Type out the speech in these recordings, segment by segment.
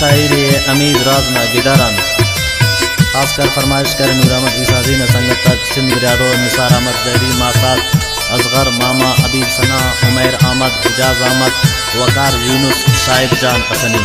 शायर अमीद राज ना गिदारन खासकर फरमाइश कर नूर अहमद ईसाजी न संगत तक सिंध रियाडो निसार अहमद जहरी मासाद असगर मामा अबीब सना उमैर अहमद इजाज अहमद वकार यूनुस शाहिद जान हसनी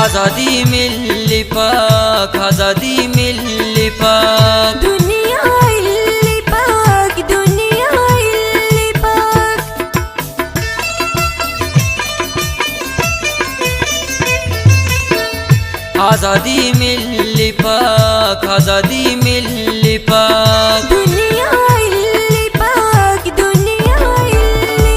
आज़ादी मिल पाक आज़ादी मिल पाक दुनिया इल्ली पाक दुनिया इल्ली पाक आज़ादी मिल पाक आज़ादी मिल पाक दुनिया इल्ली पाक दुनिया इल्ली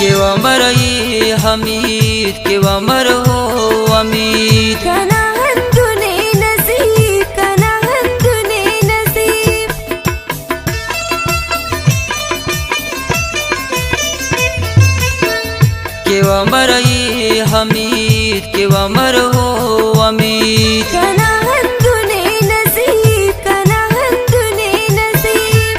के वमर ये हमीद के वमर हो अमीद कना हंदुने नसीब कना हंदुने नसीब के वमर ये हमीद के वमर हो अमीद कना हंदुने नसीब कना हंदुने नसीब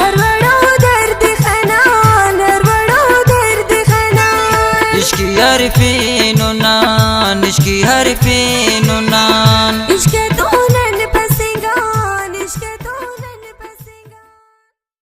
हर वड़ो